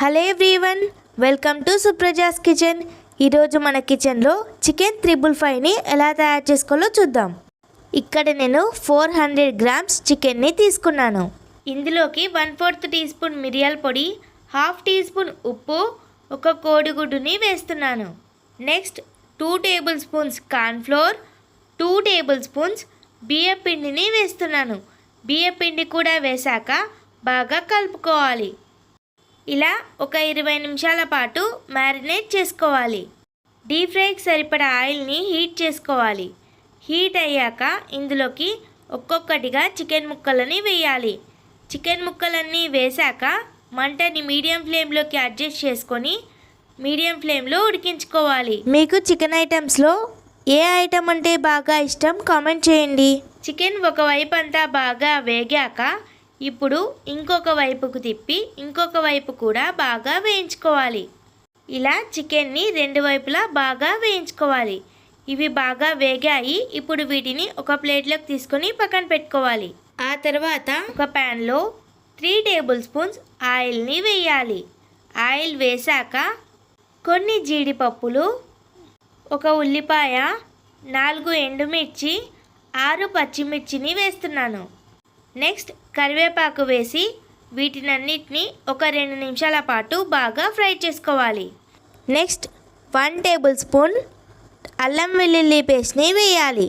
Hello everyone, welcome to Supraja's kitchen. ఈరోజు మన కిచెన్లో చికెన్ 555ని ఎలా తయారు చేసుకోవాలో చూద్దాం. ఇక్కడ నేను 400 గ్రామ్స్ చికెన్ని తీసుకున్నాను. ఇందులోకి 1/4 టీ స్పూన్ మిరియాల పొడి, 1/2 టీ స్పూన్ ఉప్పు, ఒక కోడిగుడ్డుని వేస్తున్నాను. Next 2 table spoons cornflour, 2 table spoons బియ్యం పిండిని వేస్తున్నాను. బియ్యం పిండి కూడా వేశాక బాగా కలుపుకోవాలి. ఇలా ఒక 20 నిమిషాల పాటు మ్యారినేట్ చేసుకోవాలి. డీప్ ఫ్రైకి సరిపడా ఆయిల్ని హీట్ చేసుకోవాలి. హీట్ అయ్యాక ఇందులోకి ఒక్కొక్కటిగా చికెన్ ముక్కలని వేయాలి. చికెన్ ముక్కలన్నీ వేశాక మంటని మీడియం ఫ్లేమ్లోకి అడ్జస్ట్ చేసుకొని మీడియం ఫ్లేమ్లో ఉడికించుకోవాలి. మీకు చికెన్ ఐటమ్స్లో ఏ ఐటమ్ అంటే బాగా ఇష్టం కామెంట్ చేయండి. చికెన్ ఒకవైపు అంతా బాగా వేగాక ఇప్పుడు ఇంకొక వైపుకు తిప్పి ఇంకొక వైపు కూడా బాగా వేయించుకోవాలి. ఇలా చికెన్ని 2 వైపులా బాగా వేయించుకోవాలి. ఇవి బాగా వేగాయి. ఇప్పుడు వీటిని ఒక ప్లేట్లోకి తీసుకొని పక్కన పెట్టుకోవాలి. ఆ తర్వాత ఒక ప్యాన్లో 3 టేబుల్ స్పూన్స్ ఆయిల్ని వేయాలి. ఆయిల్ వేశాక కొన్ని జీడిపప్పులు, ఒక ఉల్లిపాయ, 4 ఎండుమిర్చి, 6 పచ్చిమిర్చిని వేస్తున్నాను. నెక్స్ట్ కరివేపాకు వేసి వీటినన్నిటిని ఒక 2 నిమిషాల పాటు బాగా ఫ్రై చేసుకోవాలి. నెక్స్ట్ 1 టేబుల్ స్పూన్ అల్లం వెల్లుల్లి పేస్ట్ని వేయాలి.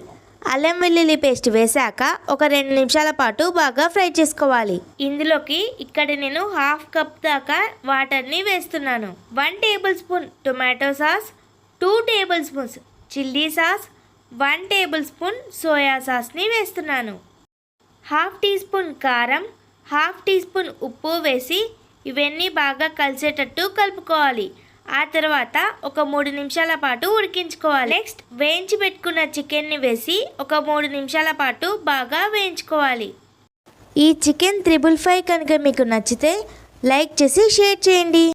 అల్లం వెల్లుల్లి పేస్ట్ వేశాక ఒక 2 నిమిషాల పాటు బాగా ఫ్రై చేసుకోవాలి. ఇందులోకి ఇక్కడ నేను 1/2 కప్ దాకా వాటర్ని వేస్తున్నాను. 1 tablespoon tomato sauce, 2 tablespoons chilli sauce, 1 tablespoon soya సాస్ని వేస్తున్నాను. 1/2 టీ స్పూన్ కారం, 1/2 టీ స్పూన్ ఉప్పు వేసి ఇవన్నీ బాగా కలిసేటట్టు కలుపుకోవాలి. ఆ తర్వాత ఒక 3 నిమిషాల పాటు ఉడికించుకోవాలి. నెక్స్ట్ వేయించి పెట్టుకున్న చికెన్ని వేసి ఒక 3 నిమిషాల పాటు బాగా వేయించుకోవాలి. ఈ చికెన్ 555 కనుక మీకు నచ్చితే లైక్ చేసి షేర్ చేయండి.